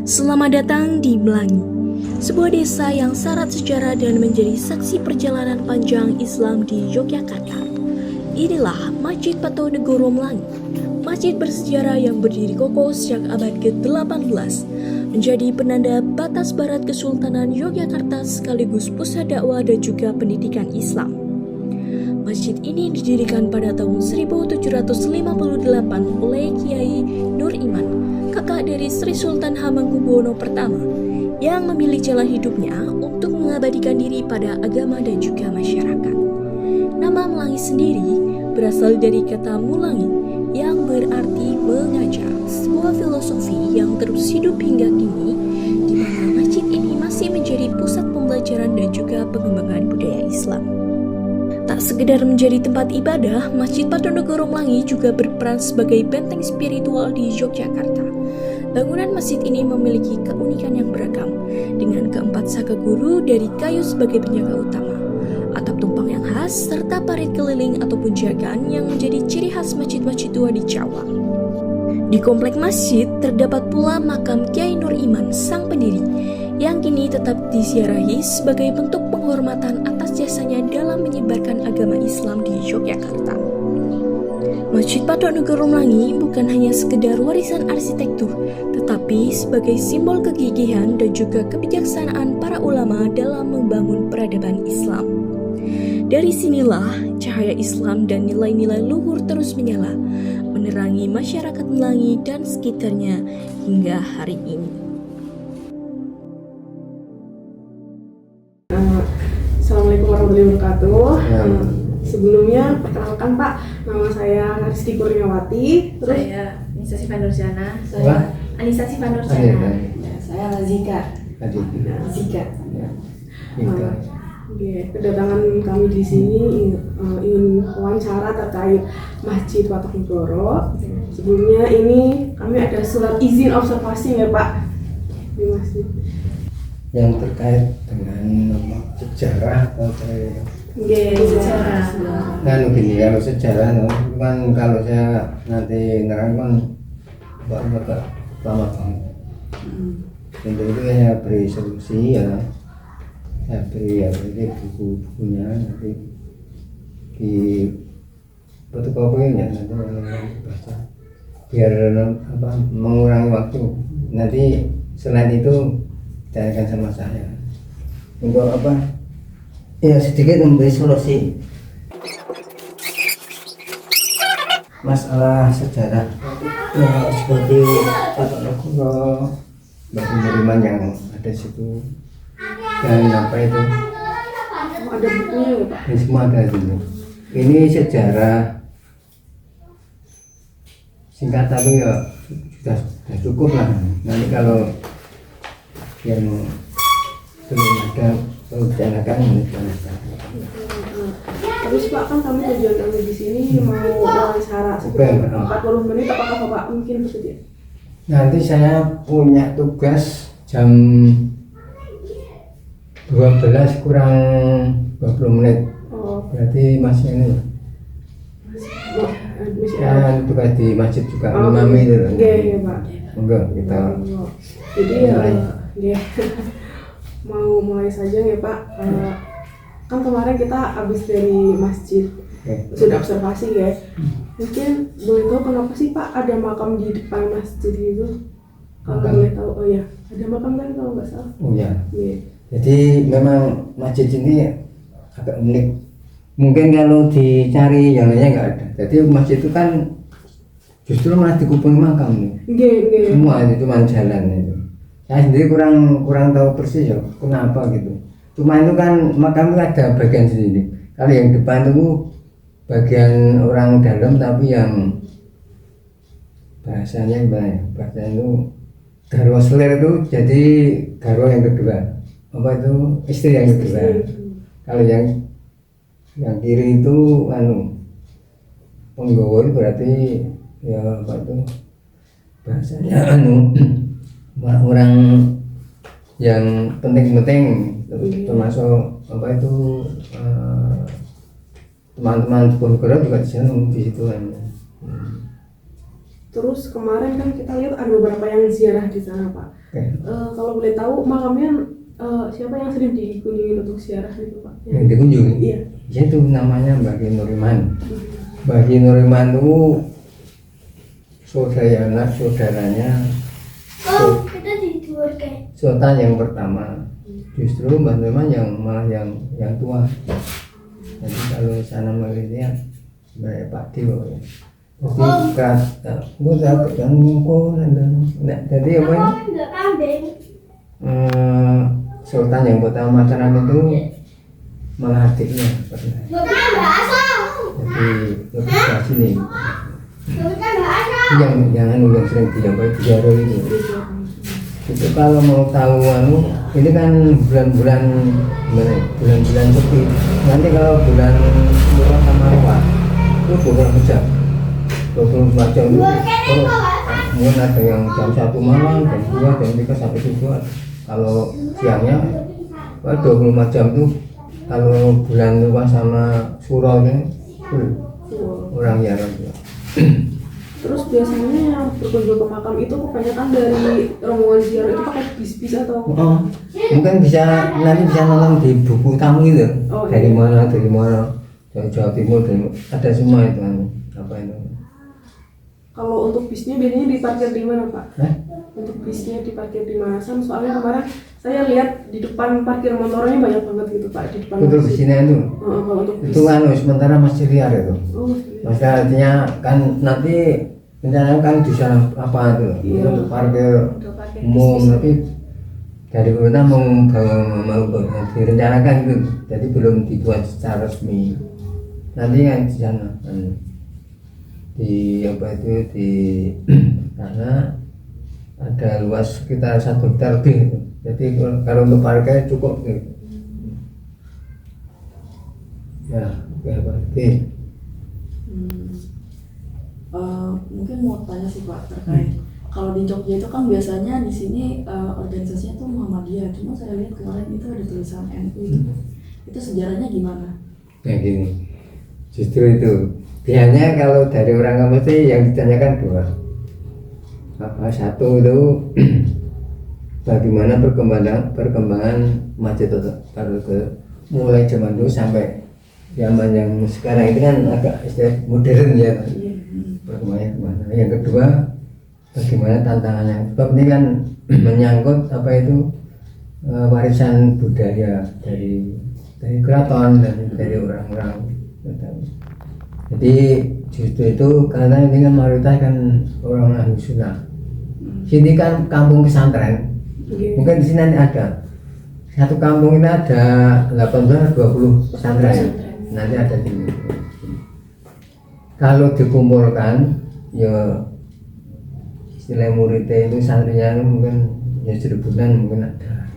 Selamat datang di Melangi, sebuah desa yang syarat sejarah dan menjadi saksi perjalanan panjang Islam di Yogyakarta. Inilah Masjid Pato Negoro Melangi, masjid bersejarah yang berdiri kokoh sejak abad ke-18, menjadi penanda batas barat Kesultanan Yogyakarta sekaligus pusat dakwah dan juga pendidikan Islam. Masjid ini didirikan pada tahun 1758 oleh Kiai Nur Iman, kakak dari Sri Sultan Hamengkubuwono pertama, yang memilih jalan hidupnya untuk mengabadikan diri pada agama dan juga masyarakat. Nama Melangi sendiri berasal dari kata mulangi yang berarti mengajar, sebuah filosofi yang terus hidup hingga kini, di mana masjid ini masih menjadi pusat pembelajaran dan juga pengembangan budaya Islam. Tak sekedar menjadi tempat ibadah, Masjid Pato Negoro Melangi juga berperan sebagai benteng spiritual di Yogyakarta. Bangunan masjid ini memiliki keunikan yang beragam, dengan keempat saka guru dari kayu sebagai penjaga utama, atap tumpang yang khas, serta parit keliling ataupun jagan yang menjadi ciri khas masjid-masjid tua di Jawa. Di komplek masjid terdapat pula makam Kiai Nur Iman, sang pendiri, yang kini tetap disiarahi sebagai bentuk penghormatan atas jasanya dalam menyebarkan agama Islam di Yogyakarta. Masjid Pato Negoro Melangi bukan hanya sekedar warisan arsitektur, tetapi sebagai simbol kegigihan dan juga kebijaksanaan para ulama dalam membangun peradaban Islam. Dari sinilah cahaya Islam dan nilai-nilai luhur terus menyala, menerangi masyarakat Melangi dan sekitarnya hingga hari ini. Assalamualaikum warahmatullahi wabarakatuh. Sebelumnya perkenalkan Pak, nama saya Rizky Kurniawati. Terus saya Anissa Sivanurjana. Saya Anissa Sivanurjana. Saya Lazika. Lazika. Kedatangan kami di sini ingin wawancara terkait Masjid Pato Negoro. Sebelumnya ini kami ada surat izin observasi ya Pak di masjid. Yang terkait dengan sejarah atau Sejarah. Nah begini, kalau sejarah kan kalau saya nanti nerangkan bakal lama banget. Untuk itu saya beri solusi ya, saya beri ini buku-bukunya nanti di fotokopi ya, nanti baca biar mengurangi waktu. Nanti selain itu tanyakan sama saya untuk ya sedikit memberi solusi masalah sejarah ya, seperti Pato Negoro, Batu Beriman yang ada di situ dan apa itu Ada bukunya ya Pak? ini semua ada di sini. Ini sejarah singkat tapi ya sudah cukup lah. Nanti kalau yang belum ada membicarakan. Terus Pak, kan kami tujuan kami di sini mau wawancara sekitar 40 menit, apakah Bapak mungkin bersedia? Nanti saya punya tugas jam 12 kurang 20 menit. Berarti masih ini ya, tugas di masjid juga imami itu. Iya Pak. Enggak, kita jadi ya mau mulai saja ya Pak. Kan kemarin kita habis dari masjid, sudah observasi ya. Mungkin boleh tahu kenapa sih Pak ada makam di depan masjid itu? Kalau boleh tahu, oh ya, ada makam kan kalau nggak salah. oh ya. Iya. Jadi memang masjid ini agak unik. Mungkin kalau dicari yang lainnya nggak ada. Jadi masjid itu kan justru malah dikubur makam nih. Iya. Semua itu cuma jalan itu. Saya sendiri kurang tahu persis ya kenapa gitu. Cuma itu kan makam itu ada bagian sendiri. Kalau yang depan itu bagian orang dalam tapi yang bahasanya gimana ya? Bahasanya itu garwa selir itu jadi garwa yang kedua. Apa itu istri yang kedua. Kalau yang kiri itu penggawa itu berarti ya apa itu bahasanya orang yang penting-penting, termasuk apa itu teman-teman Bojonegoro juga di sana di situ kan. Terus kemarin kan kita lihat ada beberapa yang ziarah di sana Pak. Kalau boleh tahu makamnya siapa yang sering dikunjungi untuk ziarah itu Pak? Yang dikunjungi? Iya. Itu namanya Mbak Nuriman. Mbak Nuriman itu saudaranya Sultan yang pertama. Justru Mbak Nuriman malah yang tua. Jadi kalau sana melihatnya Mbak Pak Dewa. Jadi gue takut yang ngumpul jadi apa Sultan yang pertama Mataram itu malah adiknya pernah. Jadi lebih ke sini yang sering diaro itu kalau mau tahu ini kan bulan-bulan bulan-bulan sepi. Nanti kalau bulan Muharram sama Rewah itu beberapa jam 24 jam itu mungkin ada yang jam 1 malam, jam 2, jam 3 sampai 7. Kalau siangnya 24 jam tuh kalau bulan luas sama suraunya orang Arab ya. Terus biasanya yang berkunjung ke makam itu kebanyakan dari rombongan ziarah itu pakai bis atau? Mungkin nanti bisa nonton di buku tamu itu. Dari mana dari Jawa Timur ada semua itu apa itu. Kalau untuk bisnya biasanya diparkir di mana Pak? Untuk bisnya diparkir di mana? Soalnya kemarin saya lihat di depan parkir motornya banyak banget gitu Pak di depan. Untuk bisnya itu? Kalau untuk bis. Itu sementara masih liar itu. Maksudnya artinya kan nanti rencana kan di sana apa itu? Iya. Untuk parkir umum tapi dari pemerintah mau direncanakan gitu. Jadi belum dibuat secara resmi. Nanti yang di sana di apa itu di karena ada luas sekitar 1 hektar lebih gitu. Jadi kalau untuk parkir cukup gitu. Ya, kayak berarti. Mungkin mau tanya sih Pak terkait kalau di Jogja itu kan biasanya di sini organisasinya tuh Muhammadiyah, cuma saya lihat kemarin itu ada tulisan NU itu sejarahnya gimana? Kayak gini, justru itu biasanya kalau dari orang kampus sih yang ditanyakan 2. Satu itu bagaimana perkembangan masjid itu mulai zaman dulu sampai zaman yang sekarang itu kan agak modern ya. Perkembangannya kemana? Yang kedua bagaimana tantangannya? Sebab ini kan menyangkut apa itu warisan budaya dari keraton dan dari orang-orang. Jadi justru itu karena ini kan mayoritas kan orang ahli sunnah. Sini kan kampung pesantren. Mungkin di sini ada satu kampung ini ada 18-20 pesantren. Nanti ada di sini. Kalau dikumpulkan ya istilah muridnya itu santrinya mungkin ya 1000 mungkin ada.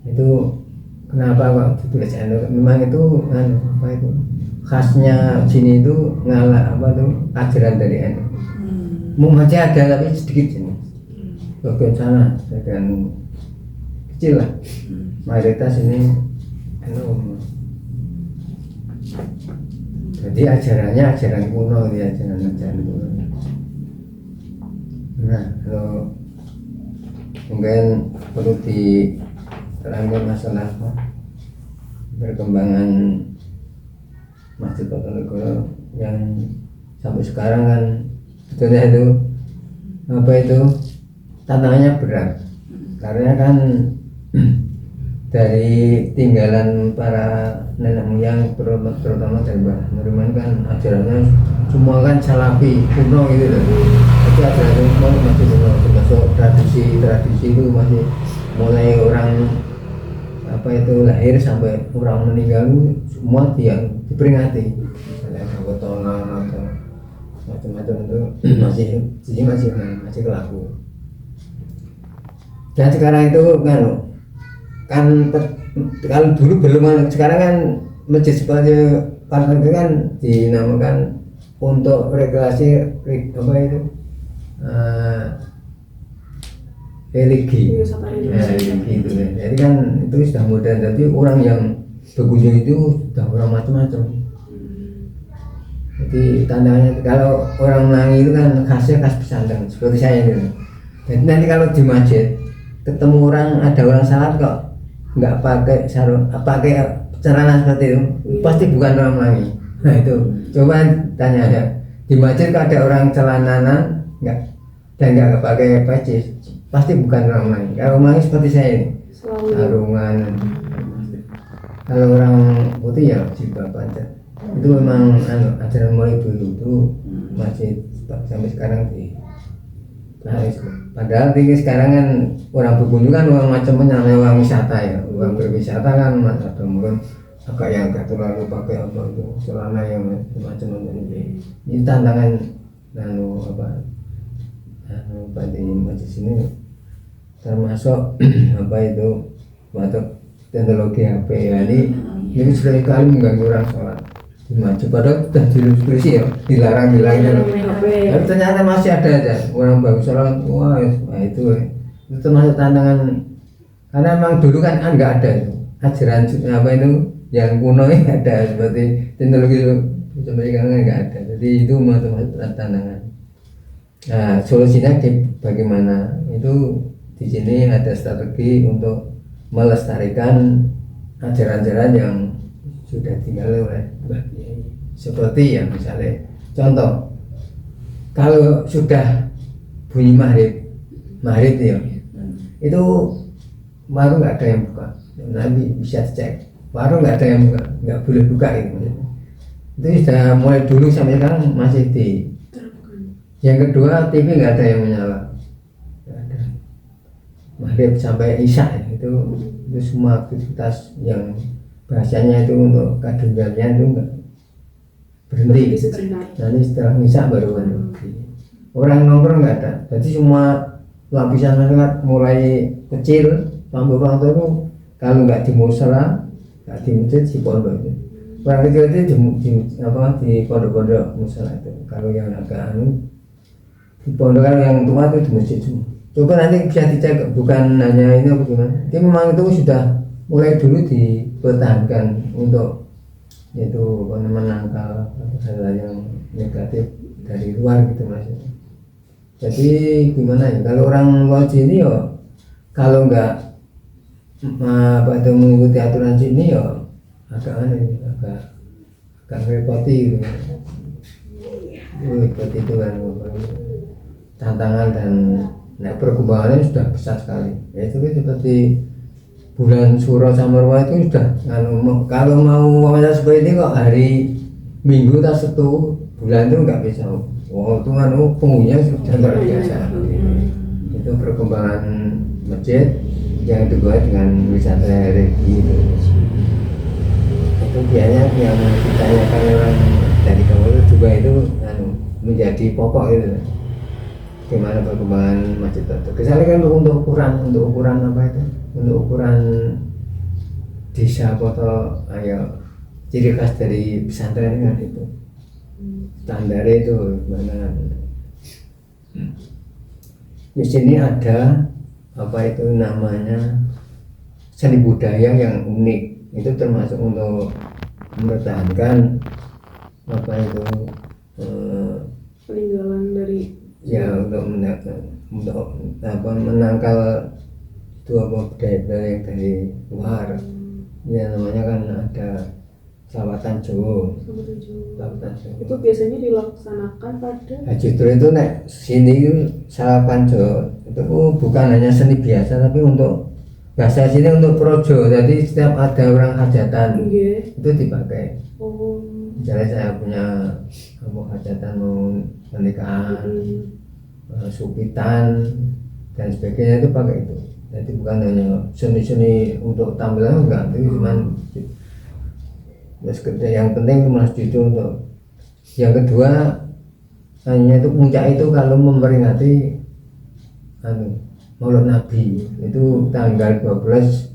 Itu kenapa kok ditulis memang itu apa itu khasnya sini itu ngalah apa tuh ajaran dari NU. Masih ada tapi sedikit sini. Bagian sana bagian kecil lah. Mayoritas ini NU. Jadi ajaran kuno ya, ajaran kuno. Nah, kalau mungkin perlu diterangkan masalah apa? Perkembangan Masjid Ponorogo yang sampai sekarang kan sebetulnya itu apa itu tantangannya berat karena kan dari tinggalan para nenek moyang terutama dari Mbah Nuriman kan ajarannya semua kan salafi kuno gitu loh. Tapi ajaran semua masih kuno, termasuk tradisi itu masih mulai orang apa itu lahir sampai orang meninggal semua diperingati, misalnya kebetulan atau macam-macam itu masih berlaku. Dan sekarang itu kan kalau dulu belum, sekarang kan masjid seperti partai itu kan dinamakan untuk regulasi apa itu religi itu. Jadi kan itu sudah modern, tapi orang yang berkunjung itu sudah orang macam-macam. Jadi tantangannya itu, kalau orang Melayu itu kan khasnya khas pesantren seperti saya gitu. Jadi nanti kalau di masjid ketemu ada orang salat kok nggak pakai sarung, pakai celana seperti itu, pasti bukan orang Melayu. Nah itu coba tanya ya, di masjid kok ada orang celananan nggak dan nggak pakai peci, pasti bukan orang Melayu. Kalau Melayu seperti saya ini, sarungan. Kalau orang putih ya jilbab aja. Itu memang ajaran mulai dulu itu masih sampai sekarang di. Nah, padahal tinggi sekarang kan orang berkunjung kan orang macam-macam, namanya orang wisata ya, orang berwisata kan ada mungkin agak yang gak terlalu pakai apa itu celana yang macam-macam ini tantangan di masjid sini termasuk apa itu waktu teknologi HP ya, ini sudah kali mengganggu orang sholat di masjid, padahal sudah dilucusi ya, dilarang tapi ternyata masih ada aja orang baru sholat. Wah itu termasuk tantangan, karena memang dulu kan nggak ada itu ajaran apa itu yang kuno ini ada, seperti teknologi sampai sekarang nggak ada, jadi itu termasuk tantangan. Nah solusinya bagaimana itu, di sini ada strategi untuk melestarikan ajaran-ajaran yang sudah tinggal oleh seperti yang misalnya contoh, kalau sudah bunyi maghrib ya, itu warung nggak ada yang buka, nanti bisa dicek warung nggak ada yang buka, nggak boleh buka itu sudah mulai dulu sampai sekarang masih di. Yang kedua, TV nggak ada yang menyala, maghrib sampai isya itu semua aktivitas yang bahasanya itu untuk kadang-kadang itu enggak berhenti. Nanti setelah isya baru berhenti. Orang nongkrong nggak ada, jadi semua lapisan masyarakat mulai kecil sampai orang tua itu kalau nggak di musala, nggak di masjid, di pondok itu. Orang kecil itu di pondok-pondok musala itu. Kalau yang agak di pondok, kalau yang tua itu di masjid semua. Coba nanti bisa dicek, bukan hanya ini apa gimana. Jadi memang itu sudah mulai dulu dipertahankan untuk itu menangkal hal-hal yang negatif dari luar gitu mas. Jadi gimana ya, kalau orang luar sini ya kalau nggak apa itu mengikuti aturan sini ya agak aneh, agak repoti gitu. Seperti itu kan tantangan, dan perkembangannya sudah besar sekali. Ya itu seperti bulan Suro Samarwa itu sudah kalau mau wawancara seperti ini kok hari Minggu atau Sabtu bulan itu nggak bisa. Itu penghuninya sudah luar biasa. Itu perkembangan masjid yang dibuat dengan wisata religi itu biasanya yang ditanyakan orang dari kamu juga itu menjadi pokok itu. Gimana perkembangan masjid itu? Kecuali kan untuk ukuran apa itu? Untuk ukuran desa atau ciri khas dari pesantren kan itu. Standar itu gimana? Di sini ada apa itu namanya seni budaya yang unik. Itu termasuk untuk mempertahankan apa itu peninggalan dari ya untuk menangkal itu apa budaya yang dari luar. Ya namanya kan ada Sawatan Jawa. Itu biasanya dilaksanakan pada justru itu sini itu Sawatan Jawa itu bukan hanya seni biasa, tapi untuk bahasa sini untuk projo. Jadi setiap ada orang hajatan itu dipakai. Misalnya saya punya hajatan mau pernikahan, supitan dan sebagainya itu pakai itu. Jadi bukan hanya seni-seni untuk tampilan, enggak, itu cuma yang penting itu masjid itu untuk. Yang kedua hanya itu puncak itu kalau memperingati Maulid Nabi itu tanggal 12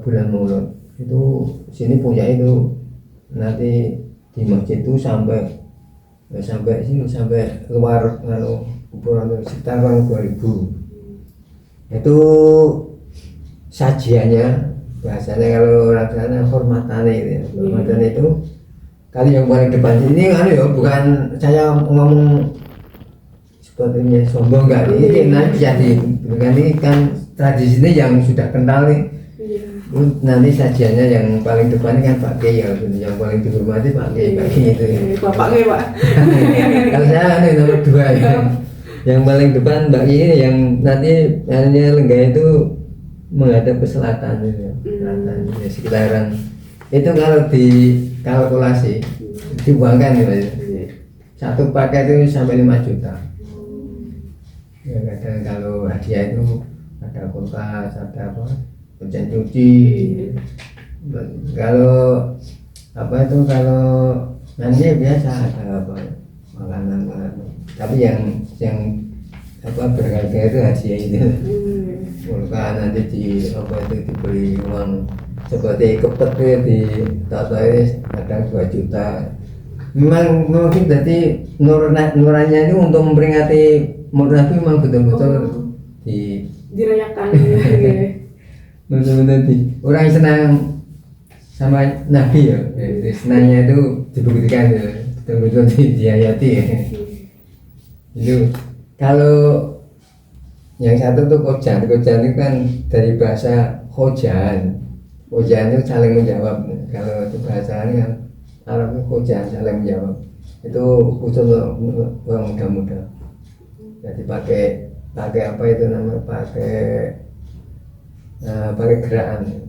bulan Maulid itu sini puncak itu nanti di masjid itu sampai luar ukuran sekitar 2000 itu sajiannya bahasanya kalau orang sana hormatane itu. Hormatane itu Kali yang paling depan ini kan ya, bukan saya ngomong sepertinya sombong enggak, ini nanti jadi bukan, ini kan tradisinya yang sudah kental nih. Nanti sajiannya yang paling depan kan Pak Kiai ya, yang paling dihormati Pak Kiai itu. Bapak Kiai Pak. Kalau saya ini nomor 2 ya. Yang paling depan Mbak Kiai yang nanti hanya lenggah itu menghadap ke selatan gitu. Selatan ya, sekitaran. Itu kalau dikalkulasi diuangkan gitu ya. Satu paket itu sampai 5 juta. Ya kadang kalau hadiah itu ada kulkas, ada apa? Mesin cuci. Kalau apa itu, kalau nanti biasa ada apa makanan, tapi yang apa berharga itu hadiah itu. Kulkas nanti di apa itu diberi uang seperti kepet itu di tatois kadang 2 juta. Memang mungkin jadi nurannya itu untuk memperingati Maulid Nabi, memang betul-betul dirayakan. Betul-betul orang senang sama Nabi ya, senangnya itu dibuktikan ya, betul-betul dihayati ya. Itu kalau yang satu tuh kojan itu kan dari bahasa hojan itu saling menjawab. Kalau itu bahasa ini kan Arab itu hojan, saling menjawab. Itu khusus untuk orang muda-muda. Jadi pakai apa itu namanya, pakai gerakan.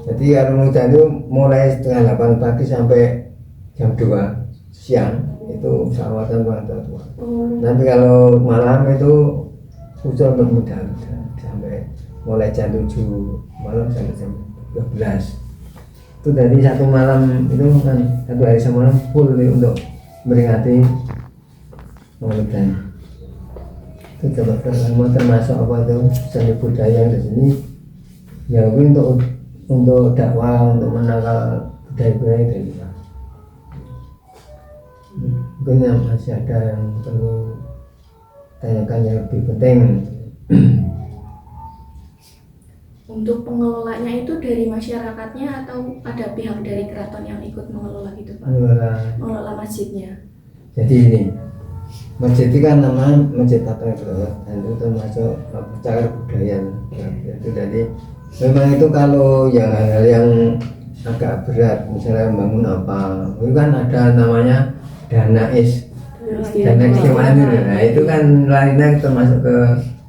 Jadi kalau hujan itu mulai setengah 8 pagi sampai jam 2 siang itu sawatan orang tua. Nanti kalau malam itu khusus untuk muda sampai mulai jam 7 malam sampai jam 12. Itu dari satu malam itu kan, satu hari semalam full untuk memperingati Mauludan. Itu termasuk apa itu seni budaya yang di sini ya, untuk dakwah, untuk menangkal budaya-budaya itu. Mungkin yang masih ada yang perlu tanyakan yang lebih penting. Untuk pengelolanya itu dari masyarakatnya atau ada pihak dari keraton yang ikut mengelola gitu Pak? Mengelola masjidnya. Jadi ini masjid itu kan namanya Masjid Patung Negoro, dan itu termasuk cagar budaya. Itu jadi memang itu kalau yang hal-hal yang agak berat, misalnya membangun apa, itu kan ada namanya dana istimewa. Nah itu kan lainnya termasuk ke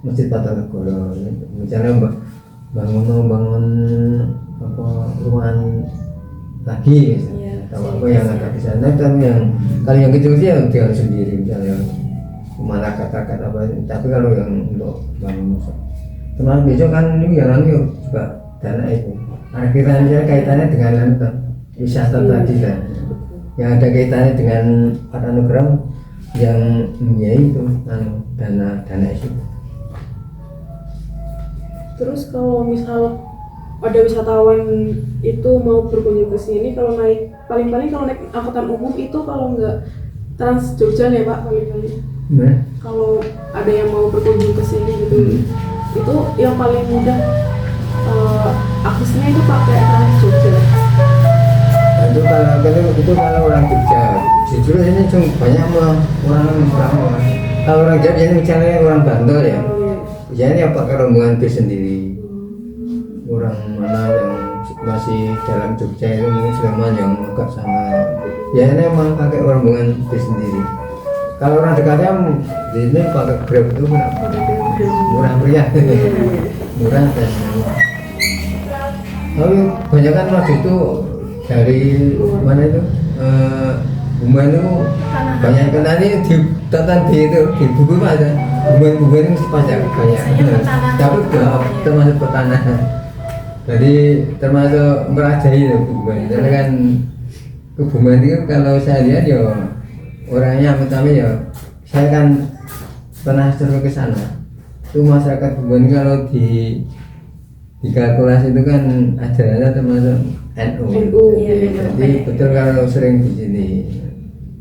Masjid Patung Negoro. Misalnya bangun apa ruangan lagi misalnya, atau apa yang agak bisa. Nah kan yang kalau yang kecil sih yang tinggal sendiri misalnya mana katakan apa. Tapi kalau yang untuk bangun termasuk besok kan ini yang nanti juga dana itu. Akhirnya kaitannya dengan wisata tadi kan, yang ada kaitannya dengan Patanugram yang itu dana itu. Terus kalau misal ada wisatawan itu mau berkunjung ke sini, kalau naik paling-paling kalau naik angkutan umum itu kalau nggak Trans Jogja ya Pak paling-paling. Kalau ada yang mau berkunjung ke sini gitu, itu yang paling mudah aksesnya itu pakai Trans Jogja. Itu kalau orang Jogja, jujur ini cuma banyak orang. Kalau orang Jogja ini misalnya orang Bantul ya. Biasanya ya pakai rombongan bis sendiri. Orang mana yang masih dalam Jogja itu mungkin Sleman yang agak sama. Biasanya memang pakai rombongan bis sendiri. Kalau orang dekatnya di sini pakai Grab itu murah meriah, murah dan murah. Tapi banyak kan waktu itu dari mana itu Bumen itu banyak kan ini ditatan di itu di buku ada Bumen itu pajak banyak, tapi termasuk pertanahan. Jadi termasuk merajai itu Bumen. Karena kan ke Bumen itu kalau saya lihat ya orangnya pertama ya, saya kan pernah survei ke sana. Itu masyarakat Bumen kalau dikalkulasi itu kan ajarannya termasuk NU. Jadi betul kalau sering di sini.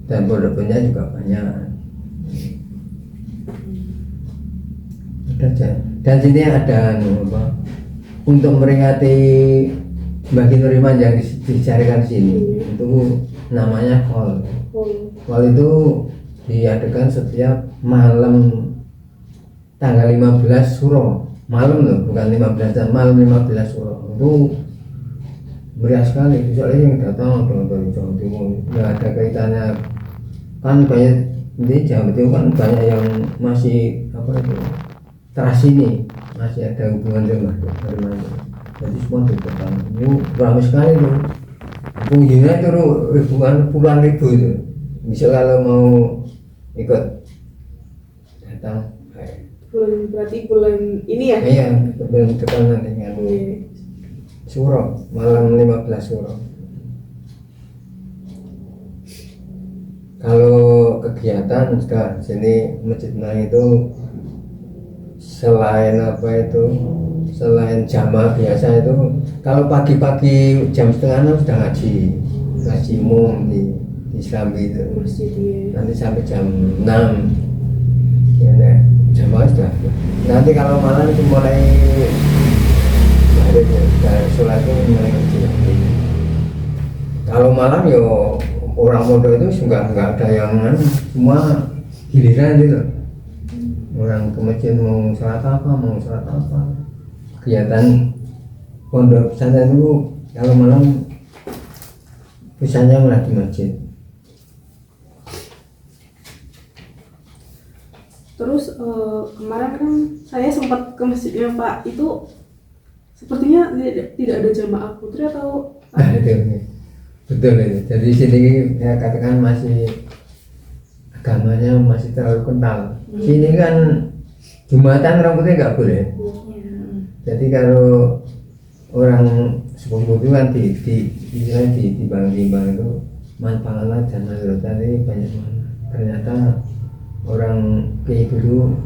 Dan pondoknya juga banyak. Dan sini ada untuk memperingati bagi Nuriman yang dicarikan sini itu namanya hall. Hall itu diadakan setiap malam tanggal 15 Suro, malam loh, bukan 15, malam 15 Suro. Itu meriah sekali, soalnya yang datang dari Jawa Timur, nggak ada kaitannya, kan banyak di Jawa Timur kan banyak yang masih apa itu teras ini, masih ada hubungan dengan Nuriman. Jadi semua datang, itu ramai sekali tuh, pengunjungnya itu ribuan, puluhan ribu itu. Bisa kalau mau ikut datang. Berarti bulan ini ya? Iya, bulan depan nanti kan. Suro, malam 15 Suro. Kalau kegiatan sudah sini Masjid Melangi itu selain apa itu, selain jamaah biasa itu, kalau pagi-pagi jam 5:30 sudah ngaji umum di Islambi itu. Nanti sampai jam 6 ya, jamaah sudah. Nanti kalau malam itu mulai sholat itu mulai kecil. Kalau malam yo orang modal itu nggak ada yang semua giliran gitu. Orang ke masjid mau sholat apa, kegiatan pondok pesantren itu kalau malam misalnya mulai di masjid. Terus kemarin kan saya sempat ke masjidnya Pak, itu sepertinya tidak ada jamaah putri atau Betul itu. Jadi sini saya katakan masih agamanya masih terlalu kental. Sini kan Jumatan orang putih nggak boleh. Jadi kalau orang sepupu itu kan dibang itu manfaatlah dan mazrotan ini banyak mana. Ternyata orang kayak dulu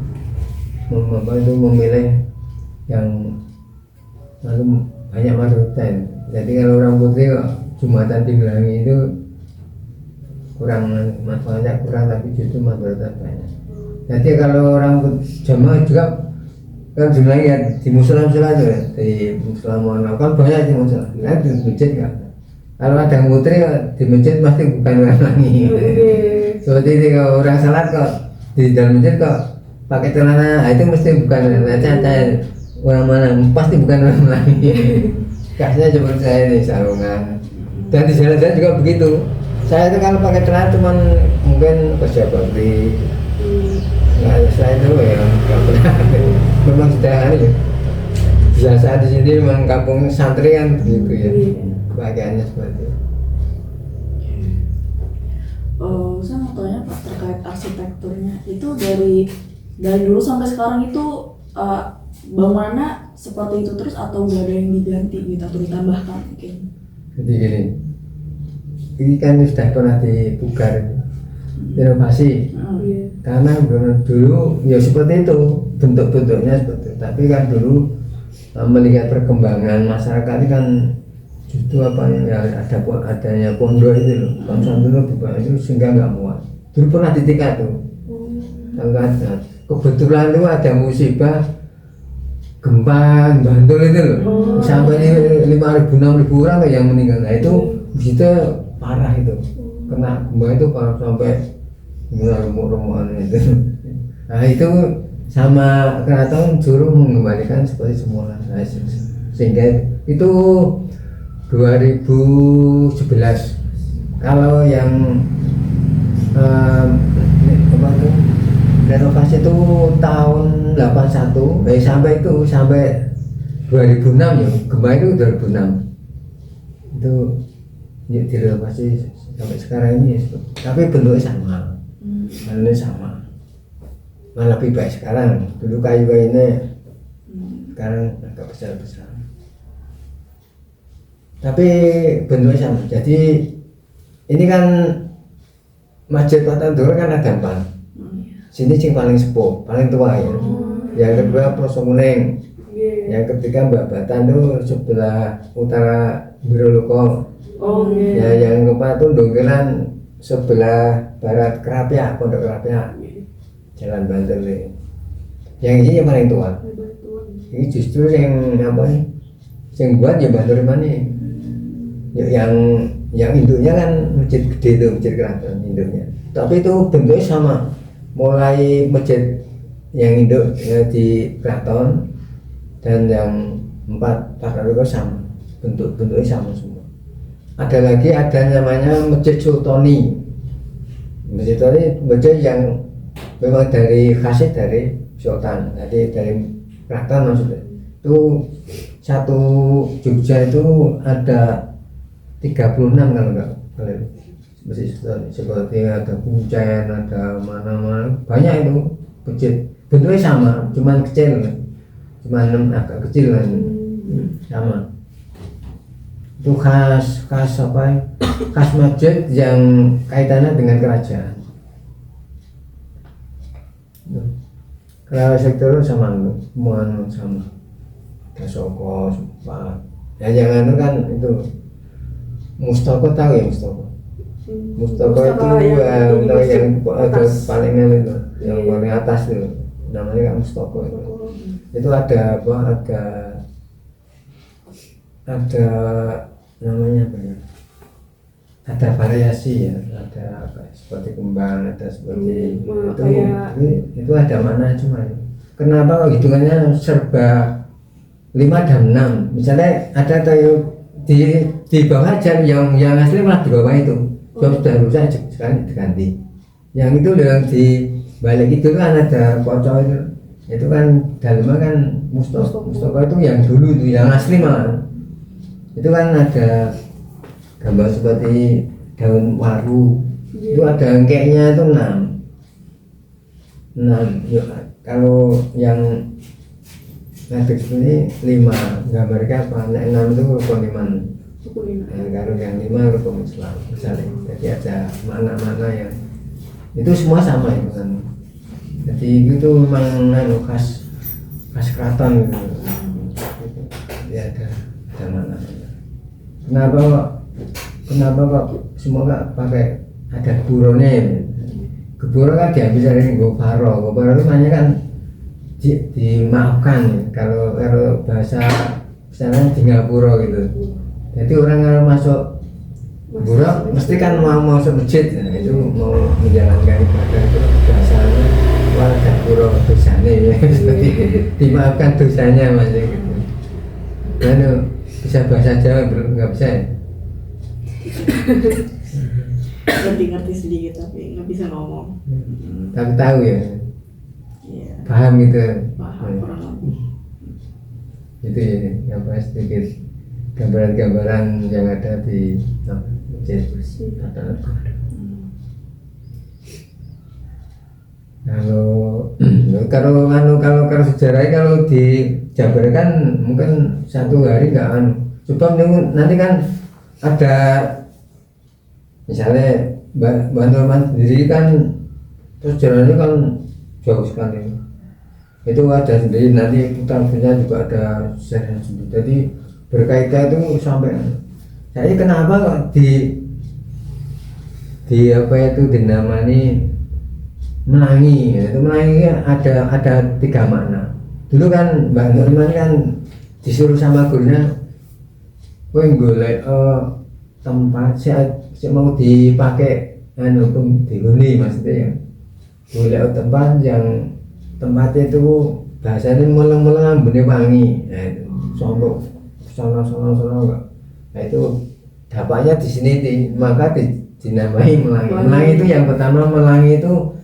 itu memilih yang lalu banyak mazrotan. Jadi kalau orang putih Jumatan di Melangi itu kurang manfaatnya kurang, tapi justru mazrotan banyak. Jadi kalau orang jamaah juga kan Melangi ya di musola itu ya, di musola Mono kan banyak di musola. Nah di masjid kan. Kalau ada yang putri di masjid pasti bukan orang Melangi. Seperti itu kalau orang salat kok di dalam masjid kok pakai celana, itu mesti bukan orang mana, pasti bukan orang Melangi. Kasnya cuma saya ini sarungan. Dan di jalan-jalan juga begitu. Saya itu kalau pakai celana cuman mungkin kerja bakti. Nah, saya itu ya nggak pernah. Memang sudah ya. Biasa di sini memang kampung santri kan begitu ya. Pakaiannya seperti itu. Saya mau tanya Pak terkait arsitekturnya itu dari dulu sampai sekarang itu bangunannya seperti itu terus atau nggak ada yang diganti gitu atau ditambahkan mungkin? Jadi gini, ini kan sudah pernah dipugar renovasi, karena dulu ya seperti itu bentuk-bentuknya seperti itu. Tapi kan dulu melihat perkembangan masyarakat ini kan justru apa ya adanya pondok itu loh, konsumsi itu itu sehingga nggak muat. Dulu pernah ditingkat tuh, kebetulan itu ada musibah gempa Bantul itu loh, sampai 5.000 6.000 orang yang meninggal. Nah itu begitu parah itu, kena gempa itu parah sampai remuk-remukan itu. Nah itu sama keraton suruh mengembalikan seperti semula. Nah, sehingga itu 2011. Kalau yang apa tuh renovasi itu tahun 81, sampai 2006 ya, gempa itu 2006 itu ya, direnovasi sampai sekarang ini ya, tapi bentuknya sama, bentuknya sama, malah lebih baik sekarang. Dulu kayu ini sekarang agak besar, tapi bentuknya sama. Jadi ini kan Masjid Patandura kan ada 4. Sini yang paling sepuh, paling tua ya. Yang kedua Ploso Kuning. Yang ketiga Mbak Batan itu sebelah utara Biroluko. Ya, yang keempat itu Dongkelan sebelah barat Kerapia, Pondok Kerapia, Jalan Bantul. Yang ini yang paling tua. Ini justru yang apa nih? Yang buat ya Bantul mana? yang induknya kan masjid gede itu, masjid keraton induknya. Tapi itu bentuknya sama, mulai masjid yang induk di keraton dan yang empat itu sama, bentuknya sama semua. Ada lagi ada namanya Masjid Sultani. Masjid Sultani masjid yang memang dari khasnya dari Sultan, jadi dari keraton maksudnya. Itu satu Jogja itu ada 36 kalau enggak Masjid Sultani, seperti ada Kuncen, ada mana-mana, banyak itu masjid. Bentuknya sama, cuman kecil, cuman agak kecil kan, sama. Itu khas apa ya? Khas masjid yang kaitannya dengan kerajaan. Kalau sektor sama semua sama. Ada Soko, Sumpah. Ya jangan kan itu Mustoko, tahu ya Mustoko? Mustoko itu yang paling itu, yang paling atas itu, namanya kan Mustoko itu. Itu ada apa? Ada namanya apa ya? Ada variasi ya, ada apa? Seperti kembang, ada seperti itu ada mana cuma. Kenapa hitungannya serba 5 dan 6? Misalnya ada di bawah aja, yang asli malah di bawah itu. Sudah rusak sekarang diganti. Yang itu yang di balik itu kan ada pocong itu kan dalamnya kan Mustoko itu yang dulu itu, yang asli malah. Itu kan ada gambar seperti daun waru, itu ada engkeknya itu 6. Kalau yang ngadeg seperti 5, gambarnya apa? 6 itu rukun iman. Kalau yang 5 rukun Islam misalnya. Jadi ada mana-mana yang itu semua sama itu kan. Jadi itu memang khas keraton gitu. Jadi ada mana-mana. Kenapa kok semua nggak pakai ada buronnya ya? Geburo kan diambil dari Goparo itu namanya kan dimaafkan ya. Kalau bahasa misalnya di Ngapura gitu. Jadi orang kalau masuk Gopuro mesti kan mau masuk masjid, nah, itu mau menjalankan ibadah itu bahasanya warga Gopuro dosanya ya. Seperti dimaafkan dosanya masih gitu. Lalu bisa bahasa Jawa nggak bisa ya? Ngerti sedikit tapi nggak bisa ngomong. Tapi tahu ya, Iya. paham gitu. Paham kurang lebih. Itu ya, apa sedikit gambaran-gambaran yang ada di masjid. Kalau sejarahnya kalau dijabarkan mungkin satu hari nggak coba nanti kan ada misalnya Bantul sendiri kan terus jalannya kan jauh sekali, itu ada sendiri, nanti putar-putarnya juga ada sejarah sendiri, jadi berkaitan itu sampai saya kenapa kok di apa itu dinamani Melangi ya. Itu Melangi ada 3 makna. Dulu kan Mbak Nurman kan disuruh sama gurunya kowe golek tempat sih mau dipakai dihuni, maksudnya ya golek tempat yang tempatnya itu bahasanya meleng-meleng ambune wangi. Nah itu sono enggak. Nah itu dapatnya di sini maka dinamai Melangi. Melangi itu yang pertama, Melangi itu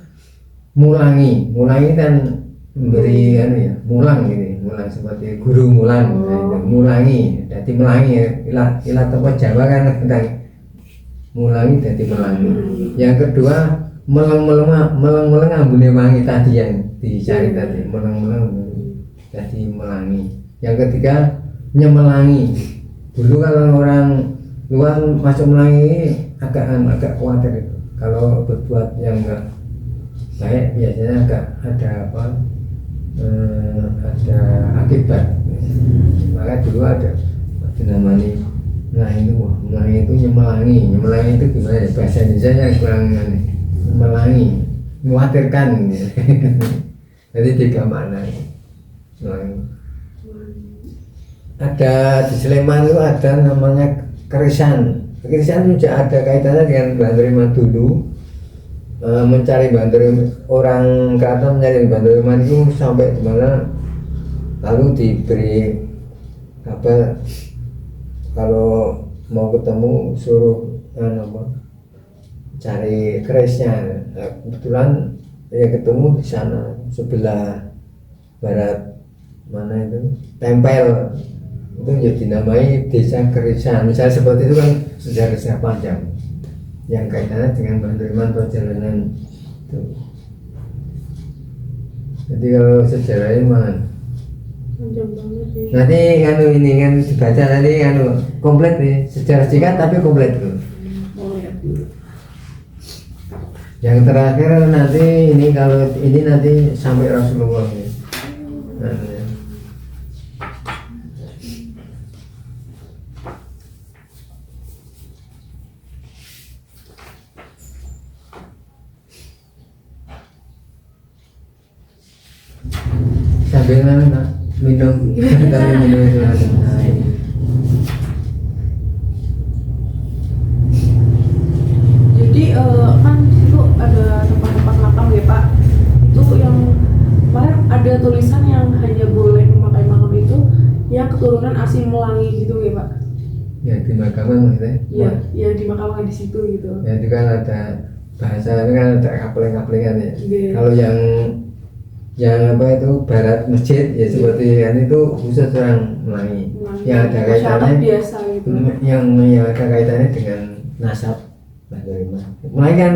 mulangi dan memberi mulang gitu, mulang seperti guru mulang. Nah, mulangi jadi Melangi ilah tokoh Jawa kan tentang mulangi jadi Melangi. Yang kedua meleng ambune wangi tadi yang dicari tadi, meleng jadi Melangi. Yang ketiga nyemelangi. Dulu kalau orang luar masuk Melangi agak khawatir itu. Kalau berbuat yang enggak baik biasanya ada akibat. Maka dulu ada namanya Melangi itu nyemelangi itu gimana ya? Bahasa Indonesia yang kurang Melangi, mengkhawatirkan ya. Jadi 3 makna Melangi. Ada di Sleman itu ada namanya Kerisan juga ada kaitannya dengan bantu iman dulu. Mencari bantu orang ke atas, mencari bantu iman itu sampai di mana, lalu diberi kabar kalau mau ketemu suruh cari kerisnya. Kebetulan ya ketemu di sana sebelah barat mana itu Tempel, itu ya dinamai desa Kerisan. Misalnya seperti itu kan sejarah panjang yang kaitannya dengan Bandar perjalanan itu. Jadi kalau sejarahnya mana? Panjang banget ya. Nanti ini kan dibaca nanti komplit nih, sejarah singkat tapi komplit tuh. Mau lihat dulu. Yang terakhir nanti ini, kalau ini nanti sampai Rasulullah ya. Sambil minum sambil minum itu Jadi kan itu ada tempat-tempat makam ya Pak. Itu yang kemarin ada tulisan yang hanya boleh memakai makam itu yang keturunan asli Melangi gitu ya Pak. ya di Makaman gitu ya. Iya, yang dimakamkan di situ gitu. Ya itu kan ada bahasa, itu kan ada kapling-kaplingan ya. Iya. Kalau yang apa itu barat masjid ya seperti kan itu khusus orang Melayu. Yang ada Masyarakat kaitannya biasa gitu. yang ada kaitannya dengan nasab Bandar. Melayu kan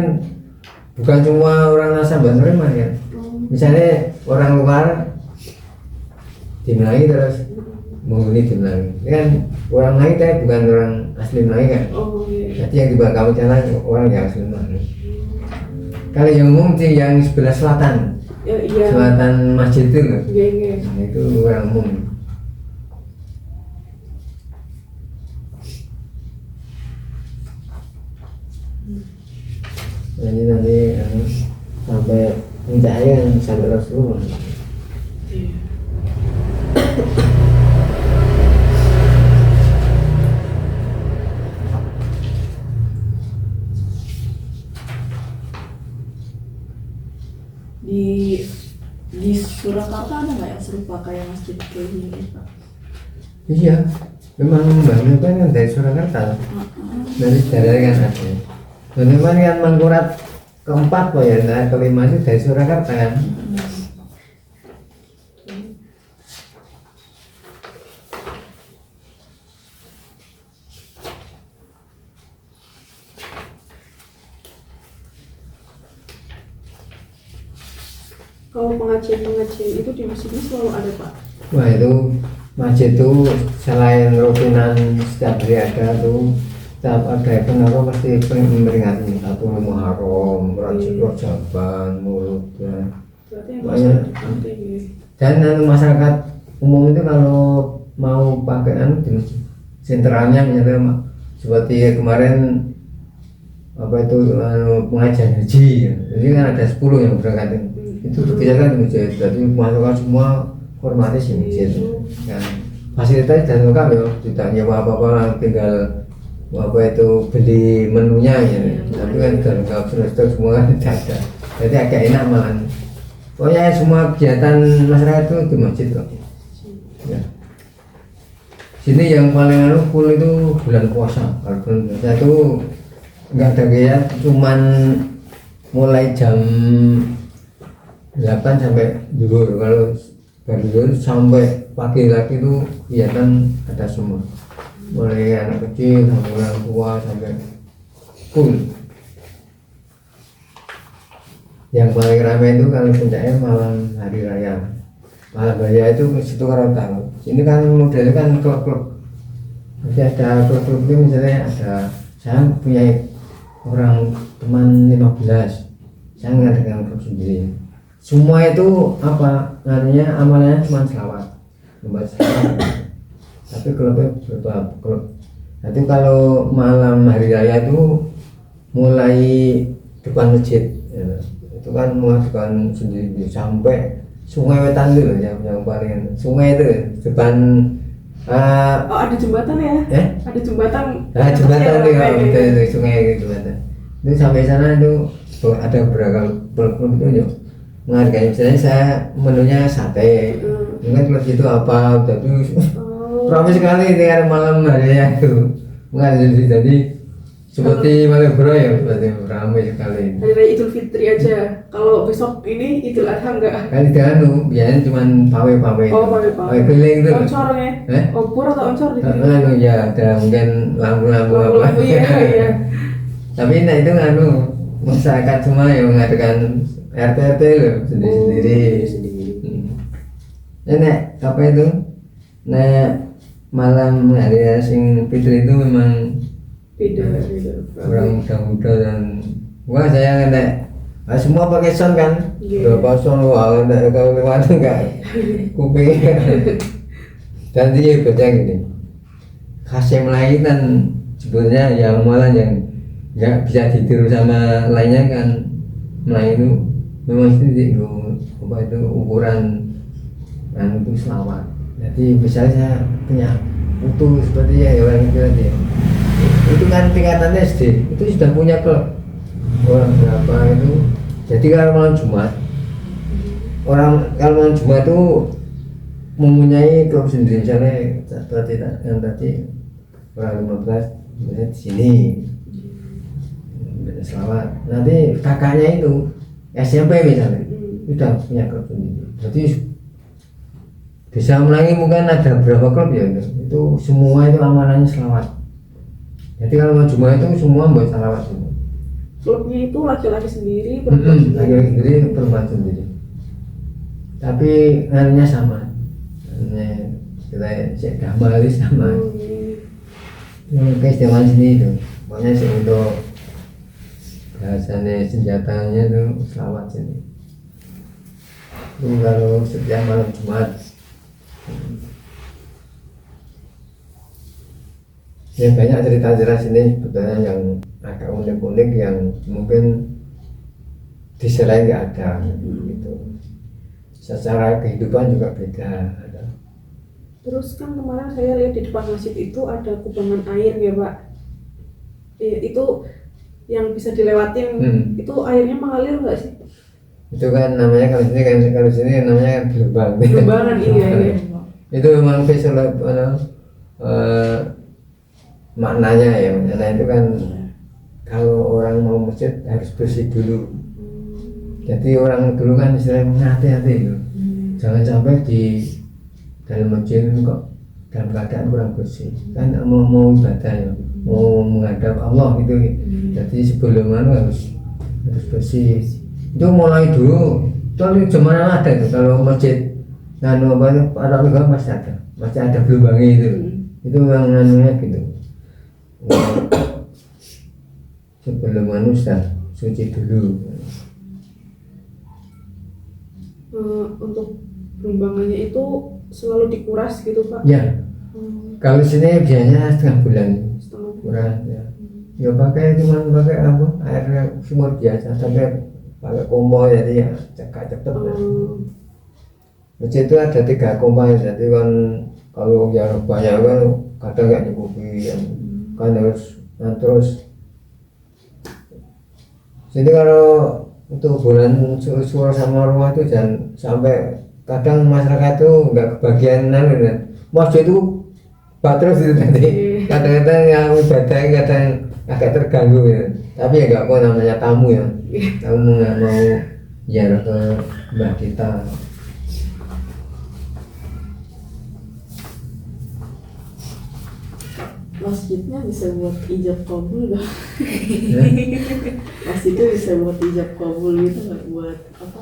bukan cuma orang nasab Bandar kan. Misalnya orang luar di Melayu terus menghuni di Melayu. Ini kan orang Melayu tapi bukan orang asli Melayu kan. Oh iya. Jadi yang di Bangka Jalan orang yang asli Melayu. Kalau yang umum sih yang sebelah selatan, Ya, iya. selatan masjid itu loh. Iya, iya. Nah, itu orang umum. Nah, ini nanti sampai puncaknya sampai Rasulullah. Iya. Di Surakarta ada nggak yang serupa kayak masjid kayak gini Pak? Iya, memang banyak kan dari Surakarta. Dari sejarah kan ada. Dan memang kan Mangkurat keempat kok ya, nah kelima itu dari Surakarta kan. Kalau pengajian-pengajian itu di masjid ini selalu ada Pak. Wah itu masjid itu selain rutinan setiap hari ada tuh, setiap ada event apa pasti memperingati satu Muharram, Rajaban, Maulud ya. Berarti yang Banyak. penting ya. Dan masyarakat umum itu kalau mau pakai di masjid sentralnya misalnya seperti kemarin apa itu pengajian haji ya. Jadi kan ada 10 yang berangkat itu dipisahkan di masjid, jadi masukkan semua hormati di masjid kan. Fasilitas dan lengkap ya, tidak nyewa apa-apa, tinggal apa itu beli menunya ya. Tapi kan sudah lengkap, sudah semua kan tidak ada, jadi agak enak malah. Pokoknya semua kegiatan masyarakat itu di masjid kok ya. Sini yang paling full itu bulan puasa. Kalau bulan puasa itu nggak ada kegiatan, cuman mulai jam 8 sampai zuhur. Kalau dari zuhur sampai pagi lagi itu kegiatan ada semua, mulai anak kecil sampai orang tua sampai full. Yang paling ramai itu kalau puncaknya malam hari raya. Malam raya itu situ Karotang. Ini kan modelnya kan klub-klub. Jadi ada klub-klub itu misalnya ada, saya punya orang teman 15, saya ngadakan klub sendiri. Semua itu apa namanya, amalnya cuma selawat, membaca selawat. Tapi klubnya beberapa klub. Nanti kalau malam hari raya itu mulai depan masjid ya. Itu kan mengadakan sendiri sampai Sungai Wetan itu yang paling sungai itu depan Oh, ada jembatan ya? Ada jembatan. Nah, jembatan kecil, itu kayak kalau gitu. di sungai itu jembatan. Itu sampai sana itu ada beberapa klub itu yuk menghargai. Misalnya saya menunya sate, mungkin klub itu apa, tapi ramai sekali dengan malam harinya itu. Menghargai jadi seperti Malioboro ya, seperti ramai sekali. Hari Raya Idul Fitri aja. Kalau besok ini Idul Adha enggak? Kan tidak biasanya cuma pawe-pawe. Oh, pawe-pawe. Pawe keliling itu. Oncornya. Obor atau oncor di sini? Ya, ada mungkin lampu-lampu apa. Lampu-lampu, iya. Tapi nah itu masyarakat semua yang mengadakan RT loh sendiri-sendiri. Nek apa itu? Nek malam hari raya sing Fitri itu memang Beda. orang muda-muda dan wah saya nek semua pakai sound kan. Iya. Berapa sound wah nek kalau lewat enggak kuping. Dan dia baca gini. Khasnya Melayu kan sebenarnya yang malah yang nggak bisa ditiru sama lainnya kan Melayu itu memang itu apa itu ukuran itu selawat. Jadi misalnya saya punya utuh seperti ya orang itu tadi itu kan tingkatan SD itu sudah punya klub orang berapa itu. Jadi kalau malam Jumat kalau malam Jumat itu mempunyai klub sendiri, misalnya seperti yang tadi orang 15 misalnya di sini selawat, nanti kakaknya itu SMP misalnya sudah punya klub sendiri. Jadi bisa melangi mungkin ada berapa klub ya itu semua itu amanahnya selawat. Jadi kalau mau Jumat itu semua buat selawat semua. Klubnya itu laki-laki sendiri, perempuan sendiri. Laki-laki sendiri, perempuan sendiri. Tapi ngaruhnya sama. Kita cek gambar sama. Keistimewaan sini itu. Pokoknya sih untuk bahasanya senjatanya itu selawat sini. Itu kalau setiap malam Jumat. Ya banyak cerita-cerita sini sebetulnya yang agak unik-unik yang mungkin di selain nggak ada gitu. Secara kehidupan juga beda. Terus kan kemarin saya lihat di depan masjid itu ada kubangan air ya Pak. Itu yang bisa dilewatin. Itu airnya mengalir nggak sih? Itu kan namanya kalau sini namanya kan gelombang. Gelombangan iya. Itu memang visual maknanya ya. Maknanya itu kan kalau orang mau masjid harus bersih dulu. Jadi orang dulu kan istilahnya hati-hati itu. Jangan sampai di dalam masjid itu kok dalam keadaan kurang bersih. Kan mau ibadah ya, mau menghadap Allah gitu. Jadi sebelum harus bersih. Itu mulai dulu. Itu zaman ada itu kalau masjid ada juga masih ada gelombangnya itu. Itu yang anunya gitu. Sebelum manusia suci dulu. Untuk gelombangnya itu selalu dikuras gitu Pak? Ya. Kalau sini biasanya setengah bulan. Kuras ya. Ya pakai pakai apa? Air sumur biasa sampai pakai kompor jadi ya cepet. Masjid itu ada 3 kompor jadi kan kalau yang banyak kan kadang nggak cukupi kan harus terus. Jadi kalau untuk bulan suara sama rumah itu jangan sampai kadang masyarakat itu nggak kebagian masjid itu terus itu tadi kadang-kadang yang ibadah kadang agak terganggu ya. Tapi ya nggak apa namanya tamu ya, tamu nggak mau ziarah ke mbah kita. Masjidnya bisa buat ijab kabul gak? Masjidnya bisa buat ijab kabul gitu nggak? Buat apa?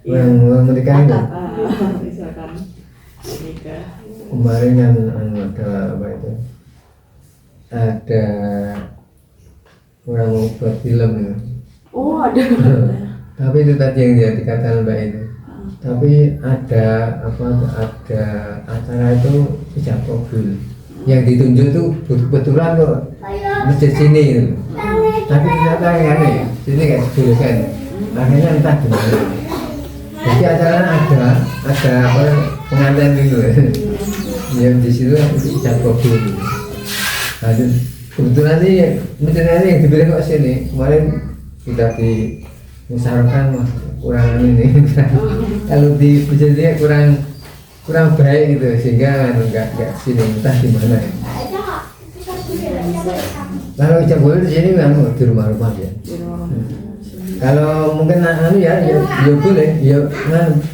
Yang menikah itu misalkan menikah. kemarin kan ada apa itu? Ada orang mau buat film ya. Oh ada. Tapi itu tadi yang dia dikatakan Mbak itu. Tapi ada acara itu ijab kabul. Yang ditunjuk itu betul-betulan kok masjid sini gitu. Tapi ternyata yang aneh sini nggak dibolehkan. Akhirnya entah gimana. Jadi acara ada pengantin gitu. ya di situ cat mobil. Nah, kebetulan nih mesinnya yang dipilih kok sini kemarin kita dimusyawarahkan wah kurang ini kalau di mesinnya kurang baik gitu sehingga nggak sini entah di mana. Kalau cat mobil di sini kan di rumah-rumah ya. Kalau mungkin ya boleh ya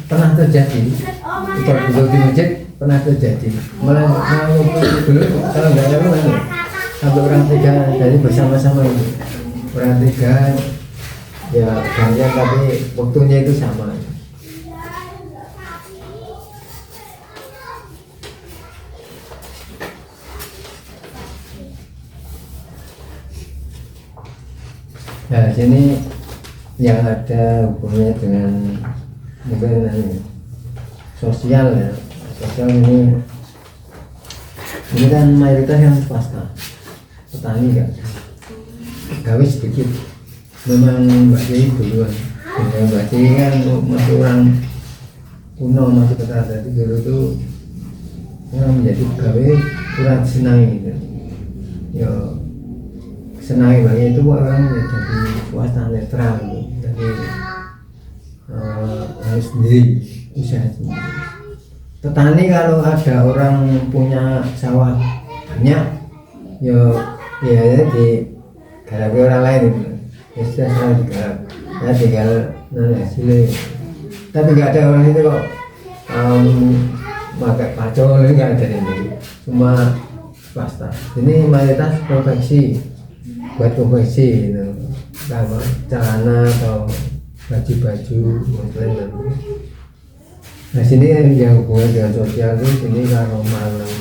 pernah terjadi kalau di masjid pernah terjadi malah dulu kalau nggak nyaman sampai orang tiga jadi bersama-sama itu orang tiga ya gantian tapi waktunya itu sama. Nah sini yang ada hubungannya dengan mungkin sosial ya. Sosial ini kan mayoritas yang swasta, petani kan, gawe sedikit. Memang Mbak Yai duluan, Mbak Yai kan masih orang kuno masih kata tadi dulu tuh yang menjadi gawe kurang senang gitu. Ya senang banget itu orang ya jadi swasta netral gitu. Jadi harus sendiri usaha sendiri. Petani kalau ada orang punya sawah banyak ya di garap orang lain itu ya sudah selalu digarap ya tinggal hasilnya tapi nggak ada orang itu kok pakai pacul nggak ada ini cuma swasta ini mayoritas konveksi buat konveksi gitu sama celana atau baju-baju lain. Nah sini yang hubungan dengan sosial itu sini kalau malam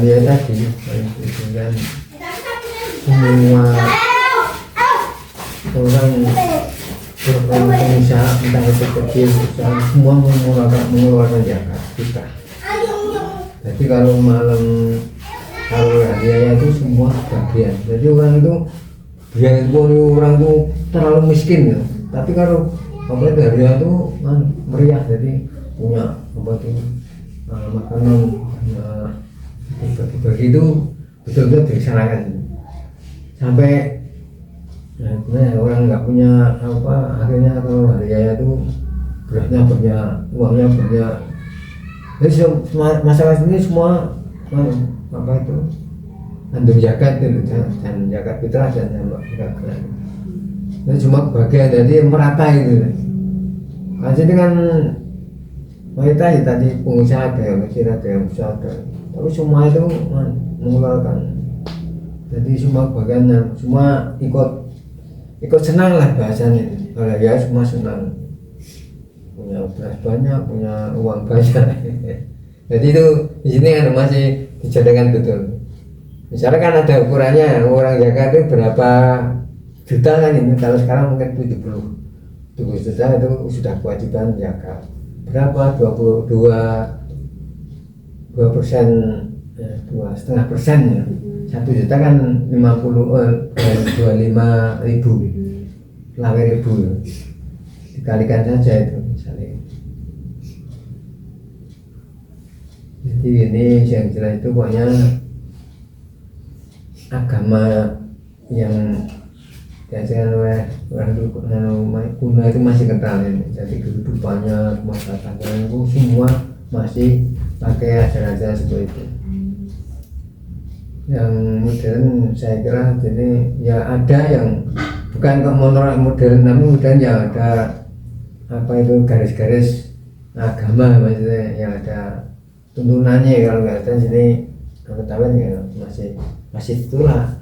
ya tadi kan semua orang pengusaha entah itu kecil besar semua mengeluarkan zakat kita. Jadi kalau malam kalau hadiahnya itu semua bagian. Jadi orang itu biar orang itu terlalu miskin ya. Tapi kalau apalagi harian itu meriah jadi punya apa itu makanan bagi-bagi itu betul-betul dilaksanakan sampai orang nggak punya apa akhirnya kalau hari raya itu berasnya banyak uangnya banyak jadi masalah ini semua apa itu andung zakat itu dan zakat fitrah dan zakat ini cuma bagian jadi merata itu. Nah, jadi kan mayoritas tadi pengusaha ada yang kecil ada yang besar tapi semua itu mengeluarkan. Jadi semua bagian semua ikut senang lah bahasanya. Kalau ya semua senang punya beras banyak punya uang banyak. Jadi itu di sini kan masih dijadikan betul. Misalnya kan ada ukurannya orang zakat itu berapa juta kan ini kalau sekarang mungkin 70 juta itu sudah kewajiban zakat berapa 22% 2,5% ya 1 juta kan 25.000 dikalikan saja itu misalnya. Jadi ini yang jelas itu pokoknya agama yang diajarkan oleh orang kuno itu masih kental ini. Jadi kehidupannya, masyarakatnya itu semua masih pakai ajaran-ajaran seperti itu. Yang modern saya kira jadi ya ada yang bukan kok modern tapi modern ya ada apa itu garis-garis agama maksudnya yang ada tuntunannya kalau nggak ada sini ketahuan ya masih itulah.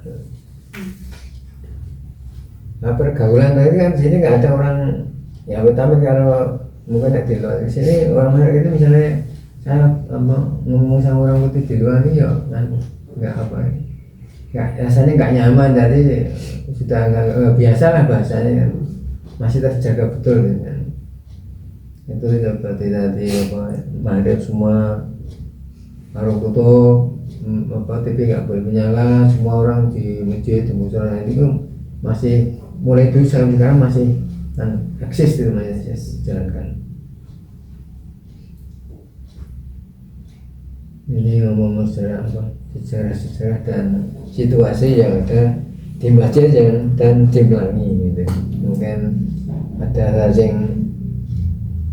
Nah, pergaulan tadi kan di sini nggak ada orang ya pertama kalau mungkin di luar di sini orang Melayu itu misalnya saya ngomong sama orang putih di luar ini ya nggak apa nggak rasanya nggak nyaman jadi sudah nggak biasa lah bahasanya kan masih terjaga betul kan itu seperti tadi apa Maghrib semua warung tutup apa TV nggak boleh menyala semua orang di masjid di musola ini kan masih mulai dulu sampai sekarang masih eksis itu masih jalankan. ini ngomong sejarah apa, sejarah dan situasi yang ada di masjid dan di Melangi gitu. Mungkin ada hal yang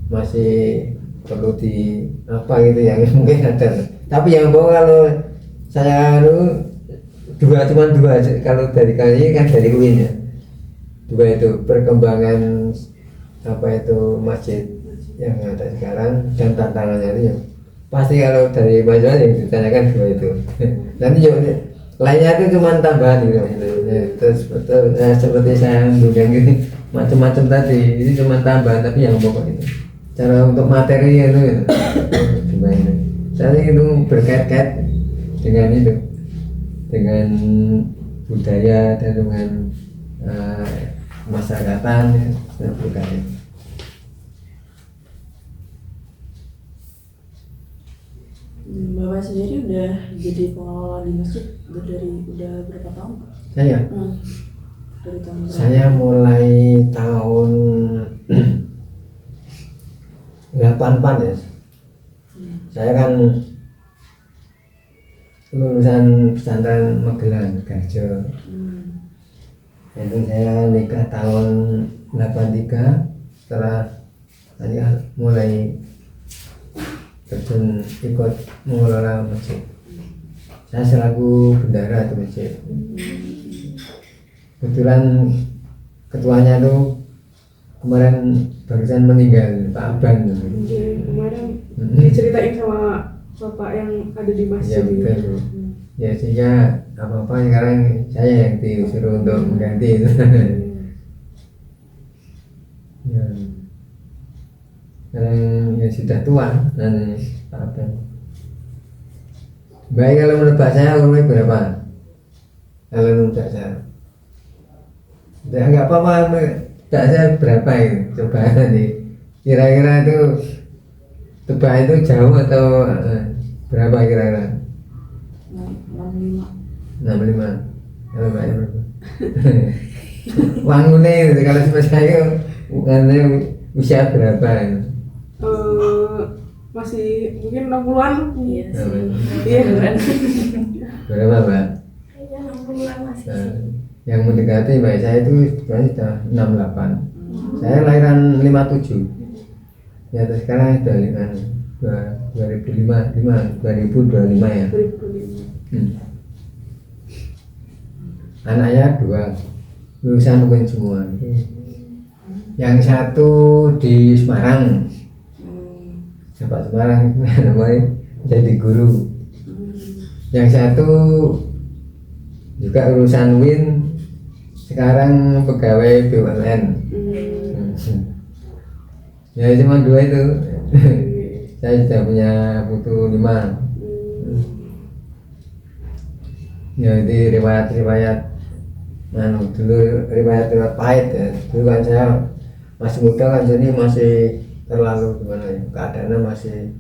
masih perlu di apa gitu yang mungkin ada. Tapi yang kalau saya cuma dua aja. Kalau dari kali kan dari UIN ya, dua itu perkembangan apa itu masjid yang ada sekarang dan tantangannya itu ya. Pasti kalau dari mahasiswa yang ditanyakan dua itu. Nanti juga lainnya itu cuma tambahan gitu. Ya, terus betul seperti saya bilang gini macam-macam tadi ini cuma tambahan tapi yang pokok itu cara untuk materi itu gimana saya itu berkait-kait dengan itu dengan budaya dan dengan masyarakatan ya, berkait. Bapak sendiri udah jadi pengelola di masjid udah berapa tahun Pak? Saya Dari tahun berapa? Saya mulai tahun 84 ya. Saya kan lulusan pesantren Magelang Garjo. Itu saya nikah tahun 83. Setelah saya mulai terjun ikut mengelola masjid. Saya selaku bendara di masjid. Kebetulan ketuanya tuh kemarin barusan meninggal, Pak Aban. Kemarin diceritain sama bapak yang ada di masjid. Ya betul. Ya sehingga apa-apa sekarang saya yang disuruh untuk mengganti itu. Ya. Sekarang ya sudah tua dan Pak Aban. Baik, kalau menebak saya umurnya berapa? Kalau menebak saya nggak apa-apa, tak saya berapa itu coba nanti kira-kira itu tebak itu jauh atau berapa kira-kira? 65. Kalau mbaknya berapa? Wangune itu kalau sama saya bukannya usia berapa itu? Masih mungkin 60-an. Iya sih. Iya. Berapa mbak? Kayaknya 60-an masih. Yang mendekati mbak saya itu sebenarnya sudah 68. Saya lahiran 57. Ya terus sekarang sudah dengan 2025 ya. 2025. Anaknya 2 lulusan UIN semua. Yang satu di Semarang. Bapak Semarang namanya jadi guru. Yang satu juga lulusan UIN, sekarang pegawai BUMN. Ya cuma 2 itu. Saya sudah punya putu 5. Ya itu riwayat dulu riwayat pahit ya. Dulu kan saya masih muda kan, jadi masih terlalu gimana ya, keadaannya masih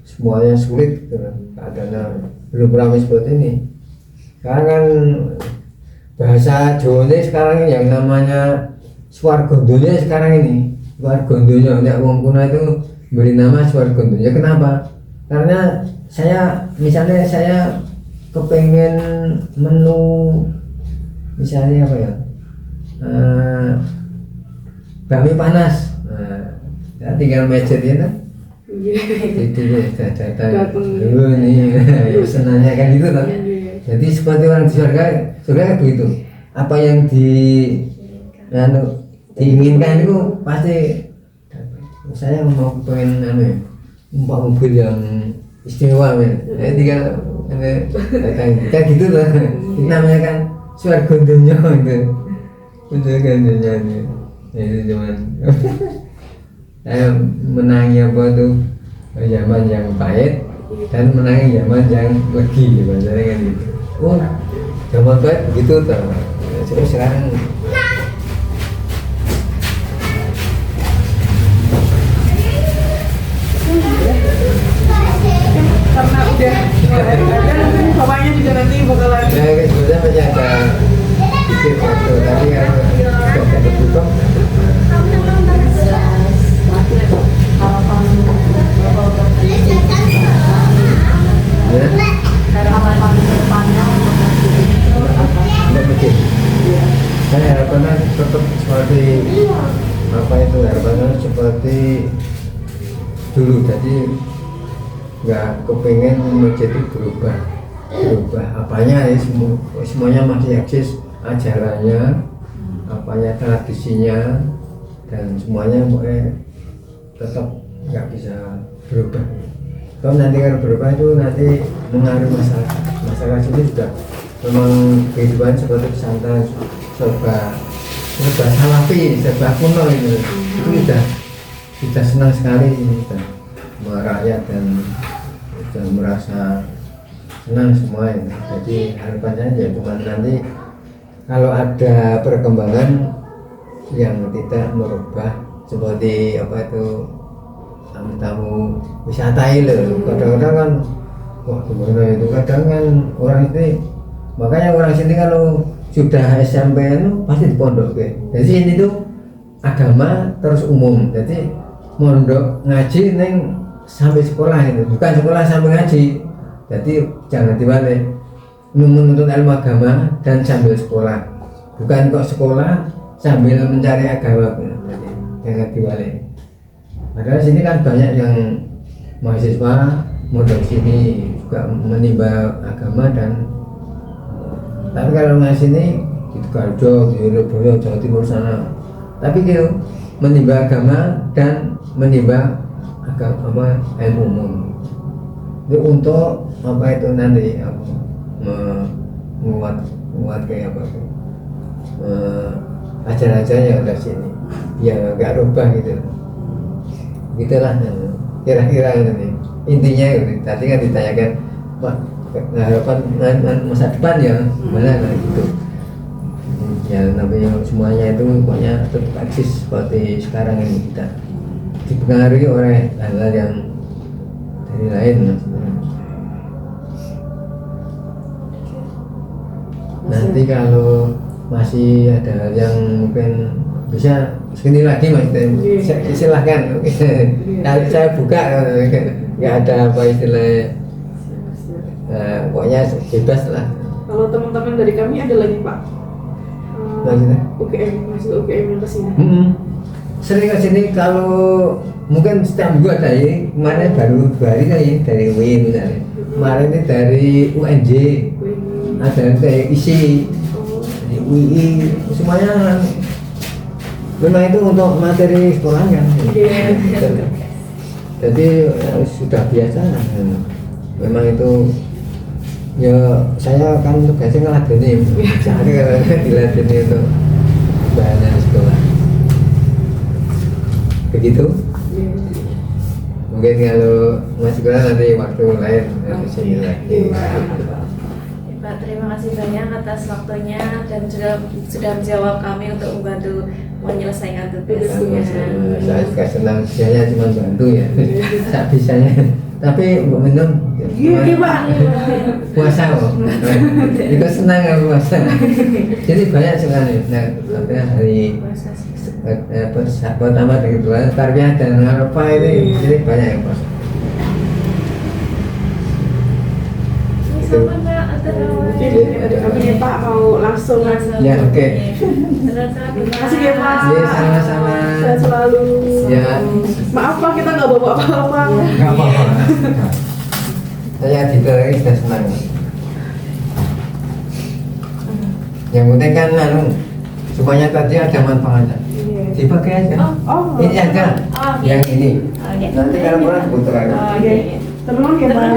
semuanya sulit gitu, keadaannya belum ramai seperti ini. Sekarang kan bahasa Jawanya sekarang yang namanya Swargondonya sekarang ini, Swargondonya tidak wong kuno itu beri nama Swargondonya. Kenapa? Karena misalnya saya kepengen menu misalnya apa ya, bakmi panas, saya tinggal message ya kan, itu datang dulu nih, senangnya kan gitu kan. Jadi seperti orang di surga kan begitu. Apa yang diinginkan itu pasti. Saya mau pengen mobil yang istimewa, tinggal kan gitu lah. Itu namanya kan Swargondonya itu. Swargondonya itu cuman saya menangi apa tuh zaman yang pahit dan menangi zaman yang legi bahasanya kan gitu. Oh, zaman pahit begitu tuh. Terus sekarang karena udah mungkin bapaknya juga nanti bakalan ya sebenarnya masih ada sedikit waktu, tapi kalau sudah tertutup dari dulu, jadi nggak kepengen masjid itu berubah apanya ya, semuanya masih eksis, ajarannya, apanya, tradisinya, dan semuanya tetap nggak bisa berubah. Kalau nanti kalau berubah itu nanti mengaruhi masyarakat sini sudah memang kehidupan seperti pesantren, serba salafi, serba kuno itu sudah senang sekali sudah merakyat dan sudah merasa senang semua ini. Jadi harapannya ya cuma nanti kalau ada perkembangan yang tidak merubah seperti apa itu tamu wisata itu, kadang-kadang kan wah gimana itu, kadang kan orang ini, makanya orang sini kalau sudah SMP itu pasti di pondok ya. Jadi ini tuh agama terus umum, jadi mondok ngaji neng sampai sekolah itu, bukan sekolah sampai ngaji. Jadi jangan dibalik, menuntut ilmu agama dan sambil sekolah, bukan kok sekolah sambil mencari agama. Jadi jangan dibalik. Padahal sini kan banyak yang mahasiswa mondok sini juga menimba agama, dan tapi kalau nggak sini di Sidoarjo, di Surabaya, Jawa Timur sana, tapi gitu menimba agama dan menimba agama ilmu umum itu untuk apa itu nanti menguat kayak apa tuh ajaran-ajaran yang ada sini ya nggak rubah gitu. Gitulah kira-kira ini intinya gitu. Tadi kan ditanyakan harapan masa depan ya mana gitu ya, namanya semuanya itu pokoknya tetap eksis seperti sekarang ini, kita dipengaruhi oleh hal-hal yang dari lain. Nanti kalau masih ada hal yang mungkin bisa segini lagi mas, silahkan. Nanti saya buka, nggak ada apa istilah, pokoknya bebas lah. Kalau teman-teman dari kami ada lagi Pak, UGM, masuk UGM yang kesini. Sering kesini kalau mungkin setiap minggu ada ya. Kemarin baru 2 hari kali dari UIN misalnya. Kemarin ini dari UNJ, ada dari ISI, dari UI, semuanya memang itu untuk materi sekolah kan. Jadi sudah biasa lah. Memang itu ya, saya kan tugasnya ngeladeni, saya diladeni itu bahannya sekolah. Begitu. Mungkin kalau Mas sekolah nanti waktu lain sini lagi. Pak, terima kasih banyak atas waktunya dan juga sudah menjawab kami untuk membantu menyelesaikan tugasnya. Saya juga senang, saya cuma bantu ya, tak bisanya. Tapi untuk minum, puasa kok. Itu senang ya puasa. Jadi banyak sekali. Nah, hari pertama dari bulan tarbiyah dan Arafah ini, jadi banyak yang puasa. Kami ya Pak mau langsung. Ya oke. Terima kasih ya Pak. Ya sama-sama. Sehat selalu. Ya. Maaf Pak, kita nggak bawa apa-apa. Nggak apa-apa. Saya detail lagi sudah senang. Yang penting kan semuanya tadi ada manfaatnya. Dipakai aja. Ini aja. Yang ini. Nanti kalau kurang putar lagi. Tenang ya Pak.